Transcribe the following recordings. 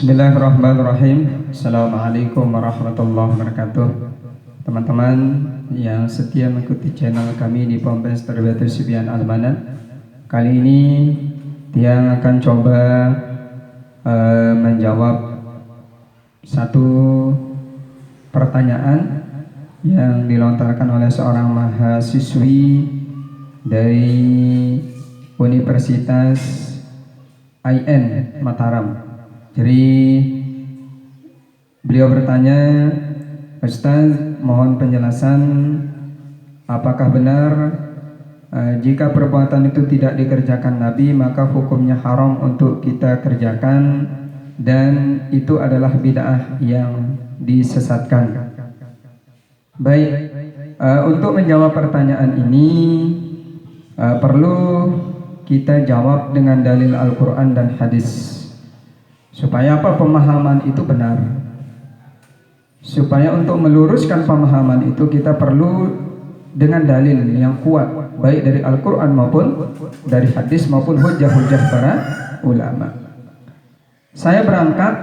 Bismillahirrahmanirrahim. Assalamualaikum warahmatullahi wabarakatuh. Teman-teman yang setia mengikuti channel kami di Ponpes Tarbiyatus Sibyan Al-Manat, kali ini dia akan coba menjawab satu pertanyaan yang dilontarkan oleh seorang mahasiswi dari Universitas IN Mataram. Jadi beliau bertanya, Ustaz, mohon penjelasan apakah benar jika perbuatan itu tidak dikerjakan Nabi maka hukumnya haram untuk kita kerjakan dan itu adalah bid'ah yang disesatkan. Baik, untuk menjawab pertanyaan ini perlu kita jawab dengan dalil Al-Quran dan hadis. Supaya apa? Pemahaman itu benar. Supaya untuk meluruskan pemahaman itu kita perlu dengan dalil yang kuat, baik dari Al-Quran maupun dari hadis maupun hujjah-hujjah para ulama. Saya berangkat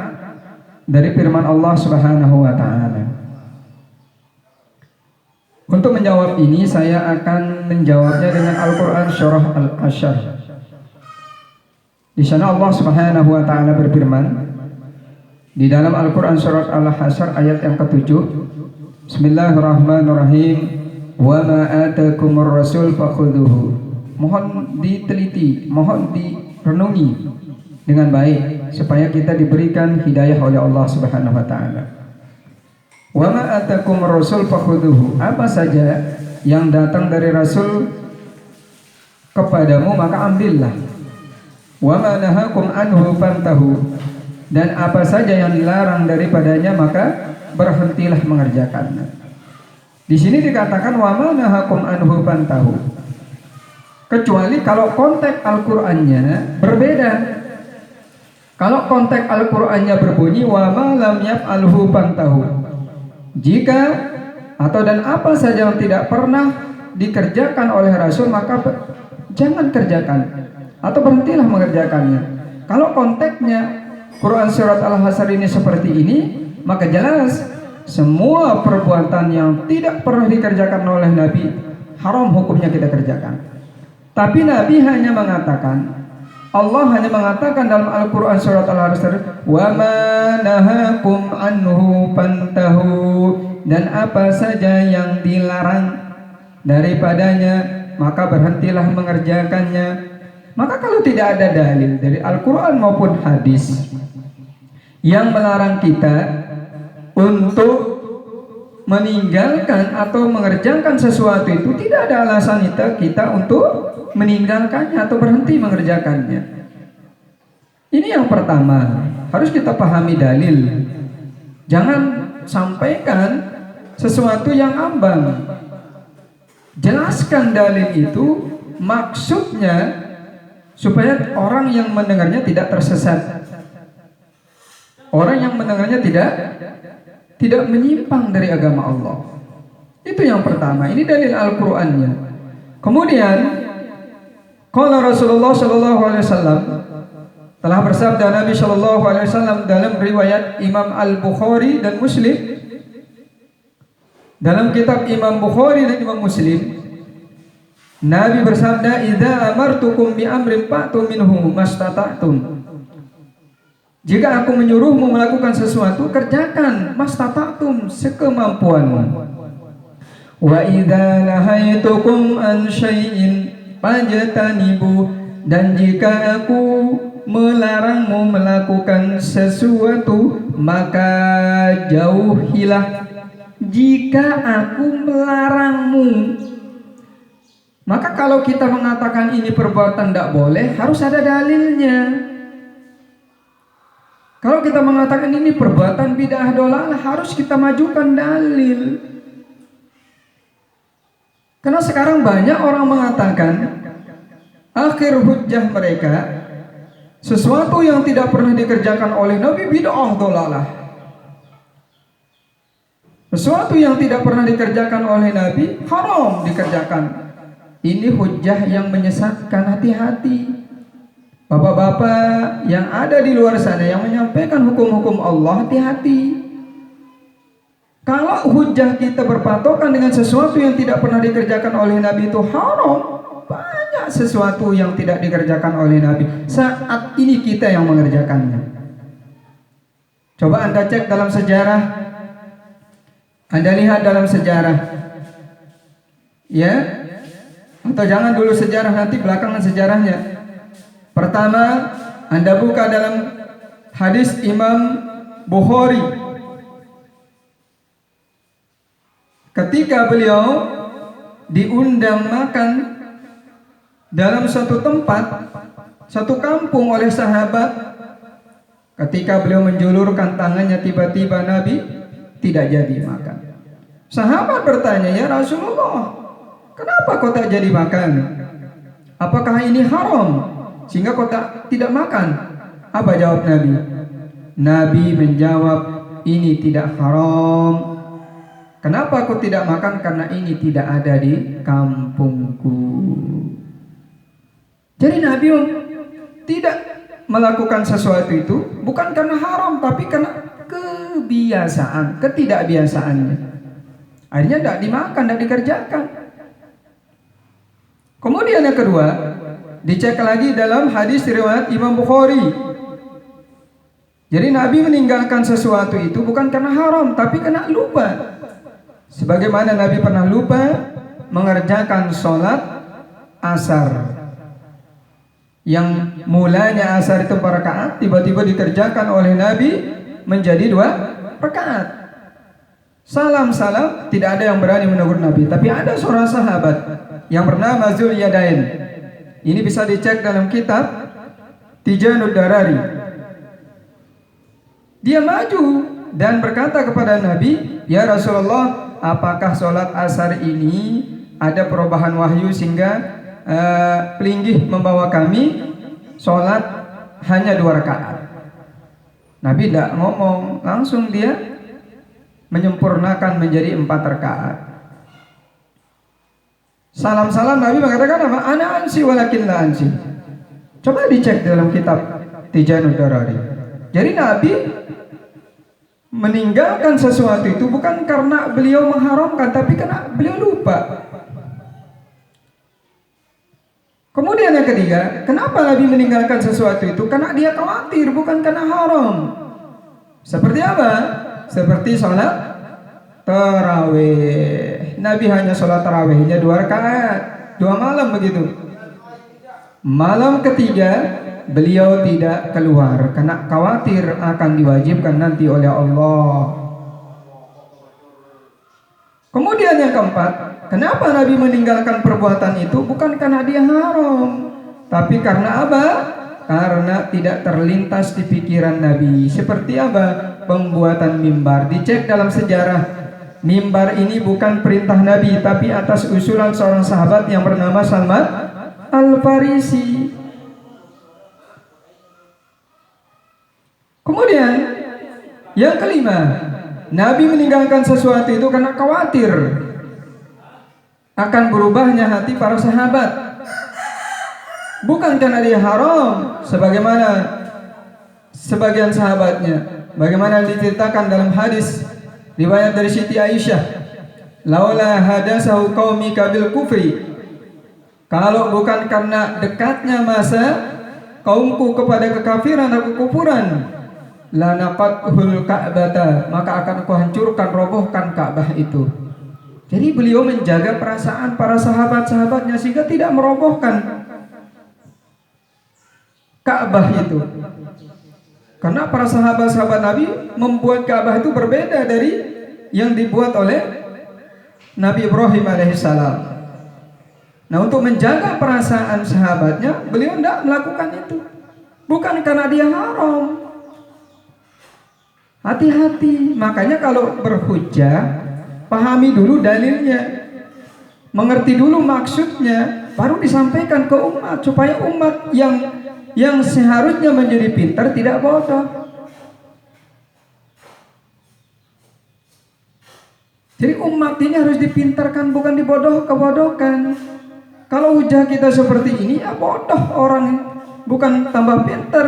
dari firman Allah Subhanahu wa ta'ala. Untuk menjawab ini saya akan menjawabnya dengan Al-Quran surah Al-Hasyr. Di sana Allah Subhanahu wa taala berfirman di dalam Al-Qur'an surat Al-Hasyr ayat yang ke-7. Bismillahirrahmanirrahim. Wa ma atakumur rasul fakhudhuhu. Mohon diteliti, mohon direnungi dengan baik supaya kita diberikan hidayah oleh Allah Subhanahu wa taala. Wa ma atakumur rasul fakhudhuhu. Apa saja yang datang dari Rasul kepadamu maka ambillah. Wa ma nahakum anhu fantahu, dan apa saja yang dilarang daripadanya maka berhentilah mengerjakannya. Di sini dikatakan wa ma nahakum anhu fantahu, kecuali kalau konteks Al-Qur'annya berbeda. Kalau konteks Al-Qur'annya berbunyi wa ma lam yaf'alhu fantahu, jika atau dan apa saja yang tidak pernah dikerjakan oleh Rasul maka jangan kerjakan atau berhentilah mengerjakannya. Kalau konteksnya Quran surat Al-Hasyr ini seperti ini, maka jelas semua perbuatan yang tidak pernah dikerjakan oleh Nabi haram hukumnya kita kerjakan. Tapi Nabi hanya mengatakan, Allah hanya mengatakan dalam Al-Quran surat Al-Hasyr, wa ma nahakum anhu fantahu, dan apa saja yang dilarang daripadanya maka berhentilah mengerjakannya. Maka kalau tidak ada dalil dari Al-Quran maupun hadis yang melarang kita untuk meninggalkan atau mengerjakan sesuatu itu, tidak ada alasan kita untuk meninggalkannya atau berhenti mengerjakannya. Ini yang pertama, harus kita pahami dalil. Jangan sampaikan sesuatu yang ambang. Jelaskan dalil itu, maksudnya supaya orang yang mendengarnya tidak tersesat, orang yang mendengarnya tidak menyimpang dari agama Allah. Itu yang pertama. Ini dalil Al-Qur'annya. Kemudian qala Rasulullah sallallahu alaihi wasallam, telah bersabda Nabi sallallahu alaihi wasallam dalam riwayat Imam Al-Bukhari dan Muslim, dalam kitab Imam Bukhari dan Imam Muslim, Nabi bersabda, idza amartukum bi amrin fa'tu minhu mastata'tum. Jika aku menyuruhmu melakukan sesuatu, kerjakan mastata'tum, sekemampuanmu. Wa idza nahaitukum an syai'in fajtanibu, dan jika aku melarangmu melakukan sesuatu maka jauhilah. Jika aku melarangmu, maka kalau kita mengatakan ini perbuatan tidak boleh, harus ada dalilnya. Kalau kita mengatakan ini perbuatan bid'ah dolalah, harus kita majukan dalil. Karena sekarang banyak orang mengatakan akhir hujjah mereka, sesuatu yang tidak pernah dikerjakan oleh Nabi bid'ah dolalah. Sesuatu yang tidak pernah dikerjakan oleh Nabi haram dikerjakan. Ini hujjah yang menyesatkan, hati-hati. Bapak-bapak yang ada di luar sana yang menyampaikan hukum-hukum Allah, hati-hati. Kalau hujah kita berpatokan dengan sesuatu yang tidak pernah dikerjakan oleh Nabi itu haram. Banyak sesuatu yang tidak dikerjakan oleh Nabi. Saat ini kita yang mengerjakannya. Coba Anda cek dalam sejarah. Anda lihat dalam sejarah. Ya. Atau jangan dulu sejarah, nanti belakangan sejarahnya. Pertama, Anda buka dalam hadis Imam Bukhari. Ketika beliau diundang makan dalam suatu tempat, satu kampung oleh sahabat, ketika beliau menjulurkan tangannya, tiba-tiba Nabi tidak jadi makan. Sahabat bertanya, "Ya Rasulullah, kenapa kau tak jadi makan? Apakah ini haram sehingga kau tidak makan?" Apa jawab Nabi? Nabi menjawab, "Ini tidak haram. Kenapa aku tidak makan? Karena ini tidak ada di kampungku." Jadi Nabi tidak melakukan sesuatu itu bukan karena haram, tapi karena kebiasaan, ketidakbiasaannya. Akhirnya tidak dimakan, tidak dikerjakan. Kemudian yang kedua, dicek lagi dalam hadis riwayat Imam Bukhari. Jadi Nabi meninggalkan sesuatu itu bukan karena haram, tapi karena lupa. Sebagaimana Nabi pernah lupa mengerjakan sholat asar. Yang mulanya asar itu 4 rakaat, tiba-tiba dikerjakan oleh Nabi menjadi 2 rakaat. Salam-salam, tidak ada yang berani menegur Nabi. Tapi ada seorang sahabat yang bernama Zul Yadain. Ini bisa dicek dalam kitab Tijanud Darari. Dia maju dan berkata kepada Nabi, "Ya Rasulullah, apakah sholat asar ini ada perubahan wahyu sehingga pelinggih membawa kami sholat hanya 2 rakaat?" Nabi tidak ngomong, langsung dia menyempurnakan menjadi 4 rakaat. Salam-salam Nabi mengatakan apa? "Ana ansi walakin la ansi." Coba dicek dalam kitab Tijanud Darari. Jadi Nabi meninggalkan sesuatu itu bukan karena beliau mengharamkan, tapi karena beliau lupa. Kemudian yang ketiga, kenapa Nabi meninggalkan sesuatu itu? Karena dia khawatir, bukan karena haram. Seperti apa? Seperti sholat tarawih. Nabi hanya sholat tarawihnya 2 rakaat, 2 malam begitu. Malam ketiga beliau tidak keluar karena khawatir akan diwajibkan nanti oleh Allah. Kemudian yang keempat, kenapa Nabi meninggalkan perbuatan itu? Bukan karena dia haram, tapi karena apa? Karena tidak terlintas di pikiran Nabi. Seperti apa? Pembuatan mimbar. Dicek dalam sejarah, mimbar ini bukan perintah Nabi, tapi atas usulan seorang sahabat yang bernama Salman Al-Farisi. Kemudian yang kelima, Nabi meninggalkan sesuatu itu karena khawatir akan berubahnya hati para sahabat. Bukan karena dia haram sebagaimana sebagian sahabatnya. Bagaimana diceritakan dalam hadis riwayat dari Siti Aisyah, "Laula hadasahu qaumi kabil kufri." Kalau bukan karena dekatnya masa kaumku kepada kekafiran dan kekufuran, lanaqathul ka'bata, maka akan aku hancurkan, robohkan Ka'bah itu. Jadi beliau menjaga perasaan para sahabat-sahabatnya sehingga tidak merobohkan Ka'bah itu. Karena para sahabat-sahabat Nabi membuat Ka'bah itu berbeda dari yang dibuat oleh Nabi Ibrahim alaihissalam. Nah, untuk menjaga perasaan sahabatnya, beliau tidak melakukan itu. Bukan karena dia haram. Hati-hati. Makanya kalau berhujjah, pahami dulu dalilnya, mengerti dulu maksudnya, baru disampaikan ke umat supaya umat yang seharusnya menjadi pintar tidak bodoh. Jadi umat ini harus dipintarkan, bukan dibodoh-kebodohkan. Kalau hujah kita seperti ini, ya bodoh orang. bukan tambah pinter,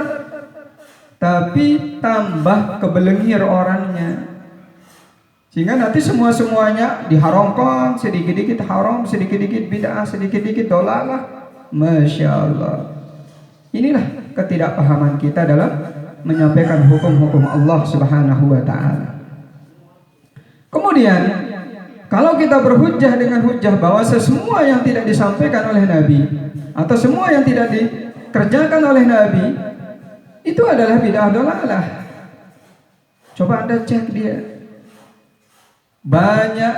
tapi tambah kebelengir orangnya. Sehingga nanti semuanya diharamkan, sedikit-dikit haram, sedikit-dikit bid'ah, sedikit-dikit dolalah. Masya Allah. Inilah ketidakpahaman kita dalam menyampaikan hukum-hukum Allah Subhanahu wa ta'ala. Kemudian kalau kita berhujjah dengan hujjah bahwa semua yang tidak disampaikan oleh Nabi atau semua yang tidak dikerjakan oleh Nabi itu adalah bid'ah dolalah. Coba Anda cek dia. Banyak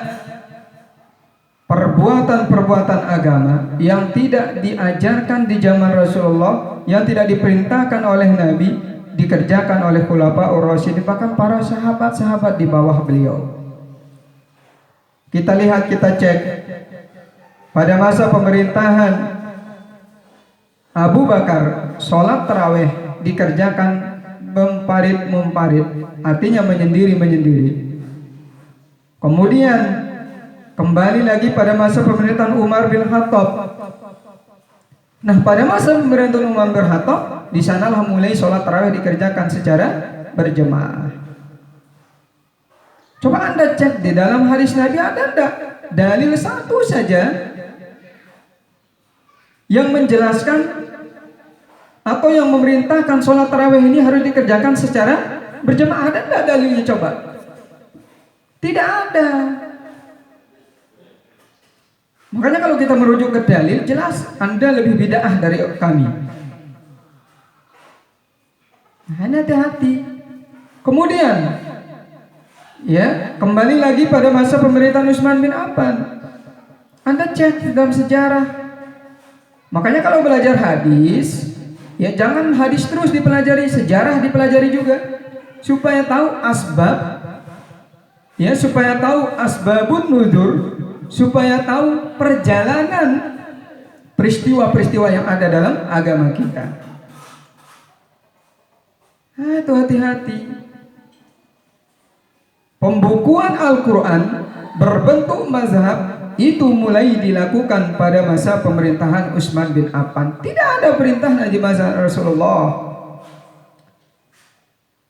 perbuatan-perbuatan agama yang tidak diajarkan di zaman Rasulullah, yang tidak diperintahkan oleh Nabi, dikerjakan oleh khulafaur rasyidin, bahkan para sahabat-sahabat di bawah beliau. Kita lihat, kita cek pada masa pemerintahan Abu Bakar, sholat tarawih dikerjakan mumparid, artinya menyendiri. Kemudian kembali lagi pada masa pemerintahan Umar bin Khattab. Nah, pada masa pemerintahan Umar bin Khattab, di sanalah mulai sholat tarawih dikerjakan secara berjemaah. Coba Anda cek di dalam hadis Nabi ada enggak dalil satu saja yang menjelaskan atau yang memerintahkan sholat tarawih ini harus dikerjakan secara berjemaah? Ada enggak dalilnya coba? Tidak ada. Makanya kalau kita merujuk ke dalil, jelas Anda lebih bid'ah dari kami. Hanya hati-hati. Kemudian ya, kembali lagi pada masa pemerintahan Utsman bin Affan. Anda cek dalam sejarah. Makanya kalau belajar hadis, ya jangan hadis terus dipelajari, sejarah dipelajari juga, supaya tahu asbab, ya supaya tahu asbabun nudzul, supaya tahu perjalanan peristiwa-peristiwa yang ada dalam agama kita. Itu hati-hati. Pembukuan Al-Quran berbentuk mazhab itu mulai dilakukan pada masa pemerintahan Utsman bin Affan. Tidak ada perintah di masa Rasulullah.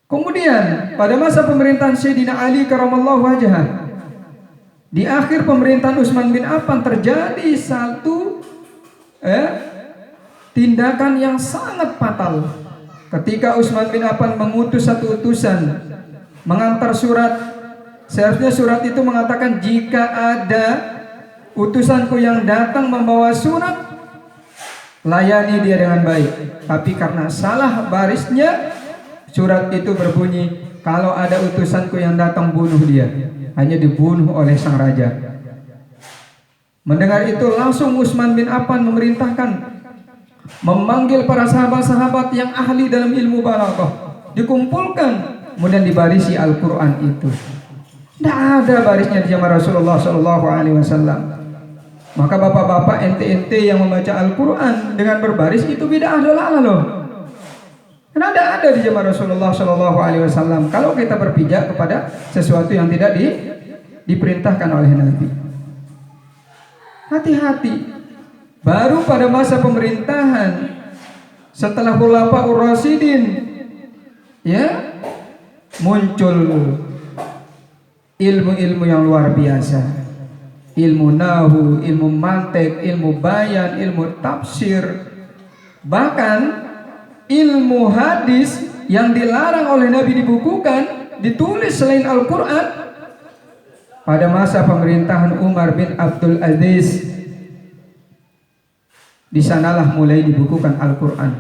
Kemudian pada masa pemerintahan Sayyidina Ali karamallahu wajhah, di akhir pemerintahan Utsman bin Affan terjadi satu tindakan yang sangat fatal. Ketika Utsman bin Affan mengutus satu utusan mengantar surat, seharusnya surat itu mengatakan jika ada utusanku yang datang membawa surat, layani dia dengan baik. Tapi karena salah barisnya, surat itu berbunyi kalau ada utusanku yang datang bunuh dia. Hanya dibunuh oleh sang raja. Mendengar itu langsung Utsman bin Affan memerintahkan memanggil para sahabat-sahabat yang ahli dalam ilmu balaghah, dikumpulkan, kemudian dibarisi Al-Quran itu. Tidak ada barisnya di zaman Rasulullah SAW. Maka bapak-bapak ente-ente yang membaca Al-Quran dengan berbaris itu bid'ah dolalah loh. Karena ada di zaman Rasulullah SAW. Kalau kita berpijak kepada sesuatu yang tidak diperintahkan oleh Nabi, hati-hati. Baru pada masa pemerintahan setelah khulafaur rasyidin, ya, muncul ilmu-ilmu yang luar biasa. Ilmu nahu, ilmu mantik, ilmu bayan, ilmu tafsir, bahkan ilmu hadis yang dilarang oleh Nabi dibukukan, ditulis selain Al-Quran pada masa pemerintahan Umar bin Abdul Aziz. Di sanalah mulai dibukukan Al-Quran.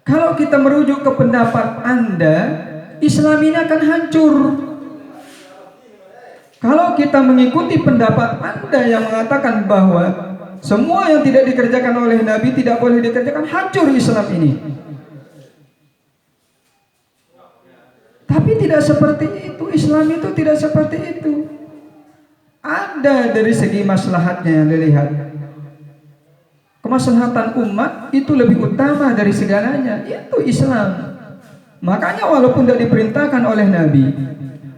Kalau kita merujuk ke pendapat Anda, Islam ini akan hancur. Kalau kita mengikuti pendapat Anda yang mengatakan bahwa semua yang tidak dikerjakan oleh Nabi tidak boleh dikerjakan, hancur Islam ini. Tapi tidak seperti itu. Islam itu tidak seperti itu. Ada dari segi maslahatnya yang dilihat. Kemaslahatan umat itu lebih utama dari segalanya. Itu Islam. Makanya walaupun tidak diperintahkan oleh Nabi,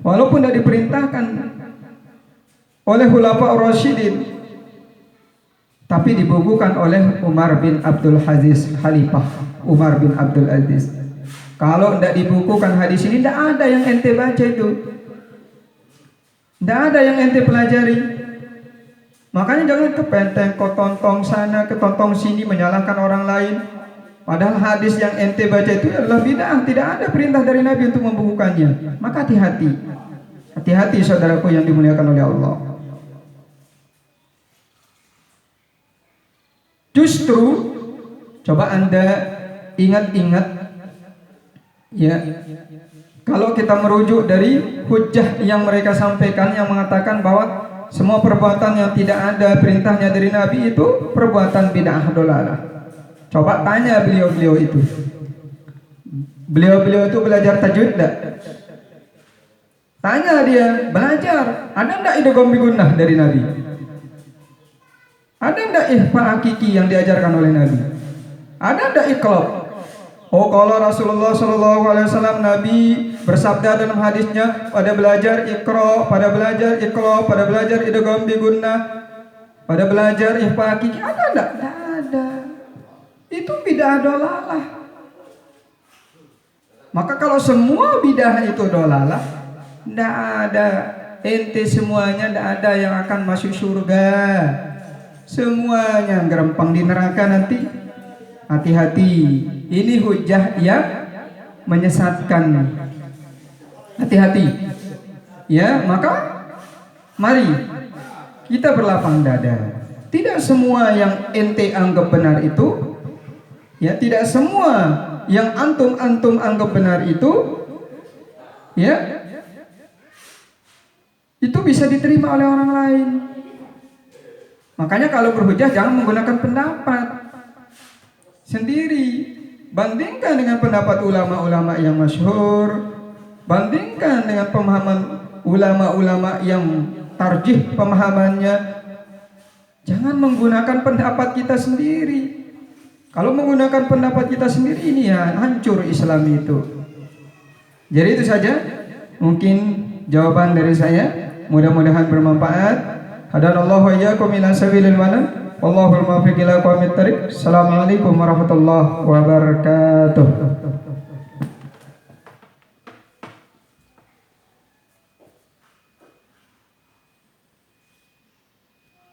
walaupun tidak diperintahkan oleh khulafaur rasyidin, tapi dibukukan oleh Umar bin Abdul Aziz, Khalifah Umar bin Abdul Aziz. Kalau tidak dibukukan hadis ini, tidak ada yang ente baca itu, tidak ada yang ente pelajari. Makanya jangan kepenteng, kau tontong sana, ketontong sini, menyalahkan orang lain. Padahal hadis yang ente baca itu adalah bid'ah, tidak ada perintah dari Nabi untuk membukukannya. Maka hati-hati, hati-hati saudaraku yang dimuliakan oleh Allah. Justru coba Anda ingat-ingat ya, kalau kita merujuk dari hujjah yang mereka sampaikan yang mengatakan bahwa semua perbuatan yang tidak ada perintahnya dari Nabi itu perbuatan bid'ah dolalah. Coba tanya beliau-beliau itu. Beliau-beliau itu belajar tajwid enggak? Tanya dia, belajar. Ada enggak idgham bigunnah dari Nabi? Ada enggak ihfa hakiki yang diajarkan oleh Nabi? Ada enggak iqlab? Oh, kalau Rasulullah SAW Nabi bersabda dalam hadisnya, pada belajar iqra, pada belajar iqlab, pada belajar idgham bigunnah, pada belajar ihfa hakiki. Ada enggak? Enggak ada. Itu bid'ah dolalah. Maka kalau semua bid'ah itu dolalah, enggak ada, ente semuanya enggak ada yang akan masuk surga. Semuanya gerempang di neraka nanti. Hati-hati, ini hujjah yang menyesatkan. Hati-hati. Ya, maka mari kita berlapang dada. Tidak semua yang ente anggap benar itu, ya, tidak semua yang antum anggap benar itu, ya, itu bisa diterima oleh orang lain. Makanya kalau berhujjah jangan menggunakan pendapat sendiri. Bandingkan dengan pendapat ulama-ulama yang masyhur, bandingkan dengan pemahaman ulama-ulama yang tarjih pemahamannya. Jangan menggunakan pendapat kita sendiri. Kalau menggunakan pendapat kita sendiri, ini ya hancur Islam itu. Jadi itu saja mungkin jawaban dari saya. Mudah-mudahan bermanfaat. Hadanallahu wa iyyakum ila sabilil manam. Wallahul muwaffiq ila aqwamit thariq. Assalamualaikum warahmatullahi wabarakatuh.